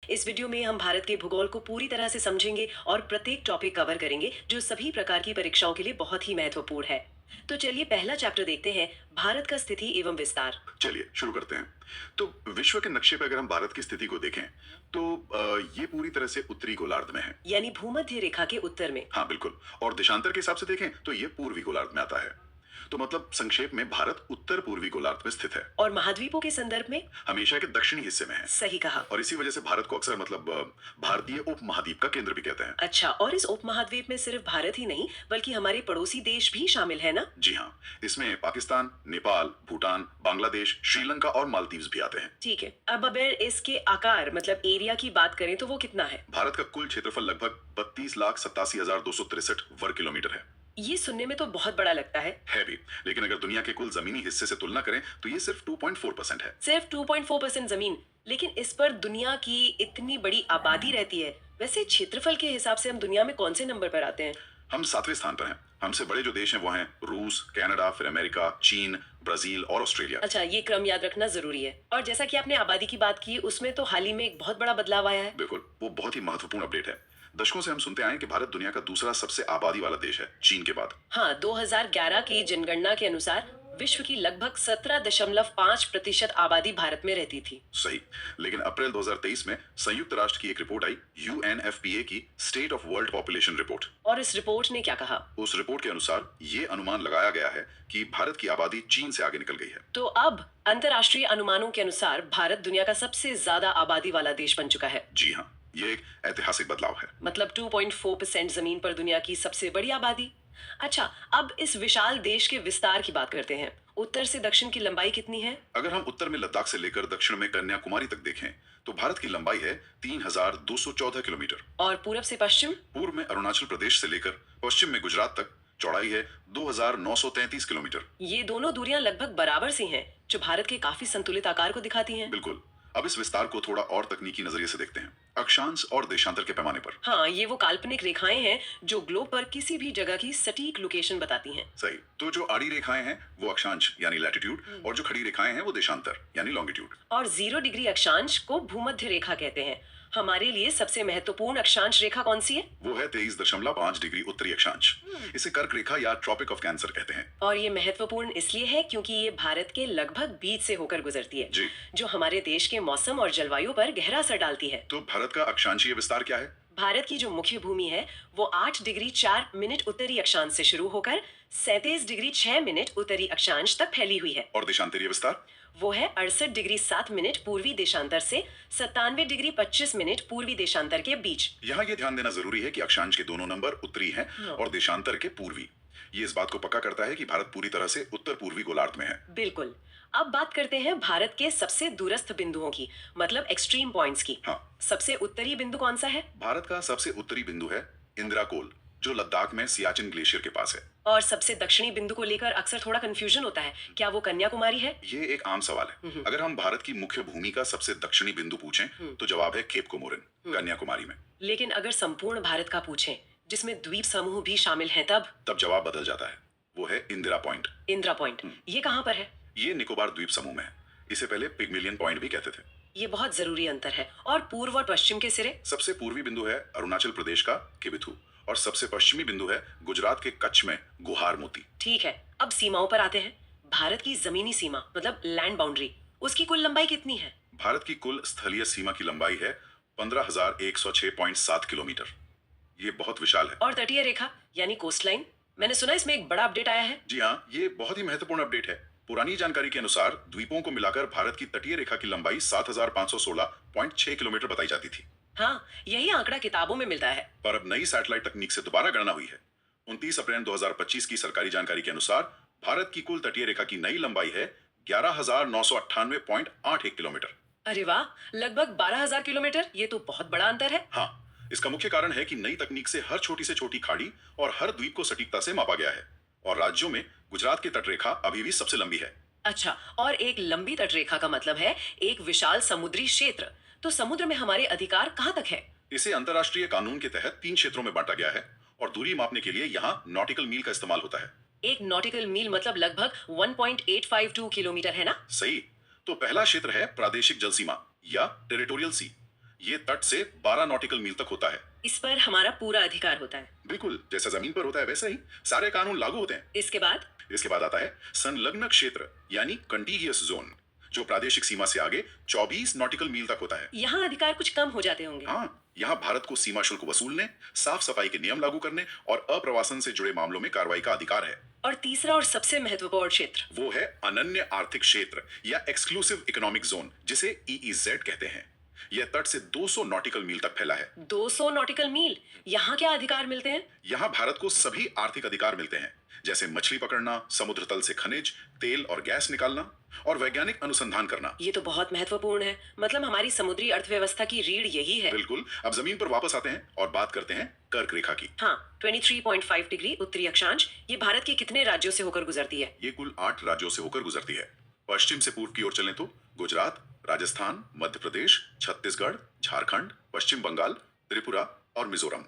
इस वीडियो में हम भारत के भूगोल को पूरी तरह से समझेंगे और प्रत्येक टॉपिक कवर करेंगे जो सभी प्रकार की परीक्षाओं के लिए बहुत ही महत्वपूर्ण है। तो चलिए पहला चैप्टर देखते हैं, भारत का स्थिति एवं विस्तार। चलिए शुरू करते हैं। तो विश्व के नक्शे पर अगर हम भारत की स्थिति को देखें तो ये पूरी तरह से उत्तरी गोलार्ध में है। यानी भूमध्य रेखा के उत्तर में। हाँ बिल्कुल। और देशांतर के हिसाब से देखें तो ये पूर्वी गोलार्ध में आता है। तो मतलब संक्षेप में भारत उत्तर पूर्वी गोलार्ध में स्थित है। और महाद्वीपों के संदर्भ में हमेशा के दक्षिणी हिस्से में है। सही कहा। और इसी वजह से भारत को अक्सर मतलब भारतीय उपमहाद्वीप का केंद्र भी कहते हैं। अच्छा, और इस उपमहाद्वीप में सिर्फ भारत ही नहीं बल्कि हमारे पड़ोसी देश भी शामिल है ना? जी हाँ, इसमें पाकिस्तान, नेपाल, भूटान, बांग्लादेश, श्रीलंका और मालदीव्स भी आते हैं। ठीक है, अब अगर इसके आकार मतलब एरिया की बात करें तो वो कितना है? भारत का कुल क्षेत्रफल लगभग 32,87,263 वर्ग किलोमीटर है। ये सुनने में तो बहुत बड़ा लगता है भी, लेकिन अगर दुनिया के कुल जमीनी हिस्से से तुलना करें तो ये सिर्फ 2.4% है। सिर्फ 2.4% जमीन, लेकिन इस पर दुनिया की इतनी बड़ी आबादी रहती है। वैसे क्षेत्रफल के हिसाब से हम दुनिया में कौन से नंबर पर आते हैं? हम 7वें स्थान पर हैं। हमसे बड़े जो देश हैं वो हैं रूस, कनाडा, फिर अमेरिका, चीन, ब्राजील और ऑस्ट्रेलिया। अच्छा, ये क्रम याद रखना जरूरी है। और जैसा कि आपने आबादी की बात की, उसमें तो हाल ही में एक बहुत बड़ा बदलाव आया है। बिल्कुल, वो बहुत ही महत्वपूर्ण अपडेट है। दशकों से हम सुनते आए हैं कि भारत दुनिया का दूसरा सबसे आबादी वाला देश है, चीन के बाद। हाँ, 2011 की जनगणना के अनुसार विश्व की लगभग 17.5% आबादी भारत में रहती थी। सही, लेकिन अप्रैल 2023 में संयुक्त राष्ट्र की एक रिपोर्ट आई, यूएनएफपीए की state of world population report. और इस रिपोर्ट ने क्या कहा? उस रिपोर्ट के अनुसार ये अनुमान लगाया गया है कि भारत की आबादी चीन से आगे निकल गई है। तो अब अंतर्राष्ट्रीय अनुमानों के अनुसार भारत दुनिया का सबसे ज्यादा आबादी वाला देश बन चुका है। जी हाँ, ये एक ऐतिहासिक बदलाव है। मतलब 2.4% जमीन पर दुनिया की सबसे बड़ी आबादी। अच्छा, अब इस विशाल देश के विस्तार की बात करते हैं। उत्तर से दक्षिण की लंबाई कितनी है? अगर हम उत्तर में लद्दाख से लेकर दक्षिण में कन्याकुमारी तक देखें तो भारत की लंबाई है 3,214 किलोमीटर। और पूरब से पश्चिम? पूर्व में अरुणाचल प्रदेश से लेकर पश्चिम में गुजरात तक चौड़ाई है 2,933 किलोमीटर। ये दोनों दूरियां लगभग बराबर सी हैं, जो भारत के काफी संतुलित आकार को दिखाती हैं। बिल्कुल। अब इस विस्तार को थोड़ा और तकनीकी नजरिए से देखते हैं, अक्षांश और देशांतर के पैमाने पर। हाँ, ये वो काल्पनिक रेखाएं हैं जो ग्लोब पर किसी भी जगह की सटीक लोकेशन बताती हैं। सही। तो जो आड़ी रेखाएं हैं वो अक्षांश यानी लैटिट्यूड, और जो खड़ी रेखाएं हैं वो देशांतर यानी लॉन्गिट्यूड। और 0 डिग्री अक्षांश को भूमध्य रेखा कहते हैं। हमारे लिए सबसे महत्वपूर्ण अक्षांश रेखा कौन सी है? वो है 23.5 डिग्री उत्तरी अक्षांश। इसे कर्क रेखा या ट्रॉपिक ऑफ कैंसर कहते हैं। और ये महत्वपूर्ण इसलिए है क्योंकि ये भारत के लगभग बीच से होकर गुजरती है, जी। जो हमारे देश के मौसम और जलवायु पर गहरा असर डालती है। तो भारत का अक्षांशीय विस्तार क्या है? भारत की जो मुख्य भूमि है वो 8 डिग्री 4 मिनट उत्तरी अक्षांश से शुरू होकर 37 डिग्री 6 मिनट उत्तरी अक्षांश तक फैली हुई है। और देशांतरीय विस्तार? वो है 68 डिग्री 7 मिनट पूर्वी देशांतर से 97 डिग्री 25 मिनट पूर्वी देशांतर के बीच। यहाँ ये ध्यान देना जरूरी है कि अक्षांश के दोनों नंबर उत्तरी हैं और देशांतर के पूर्वी। ये इस बात को पक्का करता है कि भारत पूरी तरह से उत्तर पूर्वी गोलार्ध में है। बिल्कुल। अब बात करते हैं भारत के सबसे दूरस्थ बिंदुओं की, मतलब एक्सट्रीम पॉइंट्स की। हाँ। सबसे उत्तरी बिंदु कौन सा है? भारत का सबसे उत्तरी बिंदु है इंदिरा कोल, जो लद्दाख में सियाचिन ग्लेशियर के पास है। और सबसे दक्षिणी बिंदु को लेकर अक्सर थोड़ा कंफ्यूजन होता है, क्या वो कन्याकुमारी है? ये एक आम सवाल है। अगर हम भारत की मुख्य भूमि का सबसे दक्षिणी बिंदु पूछें तो जवाब है केप कोमोरिन, कन्याकुमारी में। लेकिन अगर संपूर्ण भारत का पूछें, जिसमें द्वीप समूह भी शामिल हैं, तब जवाब बदल जाता है। वो है इंदिरा पॉइंट। इंदिरा पॉइंट, ये कहाँ पर है? ये निकोबार द्वीप समूह में है। इसे पहले पिग्मिलियन पॉइंट भी कहते थे। ये बहुत जरूरी अंतर है। और पूर्व और पश्चिम के सिरे? सबसे पूर्वी बिंदु है अरुणाचल प्रदेश का किबिथु, और सबसे पश्चिमी बिंदु है गुजरात के कच्छ में गुहार मोती। ठीक है, अब सीमाओं पर आते हैं। भारत की जमीनी सीमा मतलब लैंड बाउंड्री, उसकी कुल लंबाई कितनी है? भारत की कुल स्थलीय सीमा की लंबाई है 15,106.7 किलोमीटर। ये बहुत विशाल है। और तटीय रेखा यानी कोस्ट लाइन, मैंने सुना इसमें एक बड़ा अपडेट आया है। जी हाँ, ये बहुत ही महत्वपूर्ण अपडेट है। पुरानी जानकारी के अनुसार द्वीपों को मिलाकर भारत की तटीय रेखा की लंबाई 7,516.6 किलोमीटर बताई जाती थी। हाँ, यही आंकड़ा किताबों में मिलता है। पर अब नई सैटेलाइट तकनीक से दोबारा गणना हुई है। 29 अप्रैल 2025 की सरकारी जानकारी के अनुसार भारत की कुल तटीय रेखा की नई लंबाई है 11,998.81 किलोमीटर। अरे वाह, लगभग 12,000 किलोमीटर। ये तो बहुत बड़ा अंतर है। हाँ, इसका मुख्य कारण है कि नई तकनीक से हर छोटी से छोटी खाड़ी और हर द्वीप को सटीकता से मापा गया है। और राज्यों में गुजरात की तटरेखा अभी भी सबसे लंबी है। अच्छा, और एक लंबी तटरेखा का मतलब है एक विशाल समुद्री क्षेत्र। तो समुद्र में हमारे अधिकार कहाँ तक है? इसे अंतर्राष्ट्रीय कानून के तहत 3 क्षेत्रों में बांटा गया है, और दूरी मापने के लिए यहाँ नॉटिकल मील का इस्तेमाल होता है। एक नॉटिकल मील मतलब लगभग 1.852 किलोमीटर है ना? सही। तो पहला क्षेत्र है प्रादेशिक जल सीमा या टेरिटोरियल सी। ये तट से 12 नॉटिकल मील तक होता है। इस पर हमारा पूरा अधिकार होता है। बिल्कुल जैसा जमीन पर होता है वैसा ही सारे कानून लागू होते हैं। इसके बाद इसके बाद आता है संलग्न क्षेत्र यानी कंटीगियस जोन, जो प्रादेशिक सीमा से आगे 24 नॉटिकल मील तक होता है। यहाँ अधिकार कुछ कम हो जाते होंगे। हाँ, यहाँ भारत को सीमा शुल्क वसूलने, साफ सफाई के नियम लागू करने और अप्रवासन से जुड़े मामलों में कार्रवाई का अधिकार है। और तीसरा और सबसे महत्वपूर्ण क्षेत्र वो है अनन्य आर्थिक क्षेत्र या एक्सक्लूसिव इकोनॉमिक जोन, जिसे ईईजेड कहते हैं। यह तट से 200 नॉटिकल मील तक फैला है। 200 नॉटिकल मील। यहाँ क्या अधिकार मिलते हैं? यहाँ भारत को सभी आर्थिक अधिकार मिलते हैं, जैसे मछली पकड़ना, समुद्र तल से खनिज, तेल और गैस निकालना और वैज्ञानिक अनुसंधान करना। ये तो बहुत महत्वपूर्ण है। मतलब हमारी समुद्री अर्थव्यवस्था की रीढ़ यही है। बिल्कुल। अब जमीन पर वापस आते हैं और बात करते हैं कर्क रेखा की। हाँ, 23.5 डिग्री उत्तरी अक्षांश ये भारत के कितने राज्यों से होकर गुजरती है? ये कुल 8 राज्यों से होकर गुजरती है। पश्चिम से पूर्व की ओर चलें तो गुजरात, राजस्थान, मध्य प्रदेश, छत्तीसगढ़, झारखंड, पश्चिम बंगाल, त्रिपुरा और मिजोरम।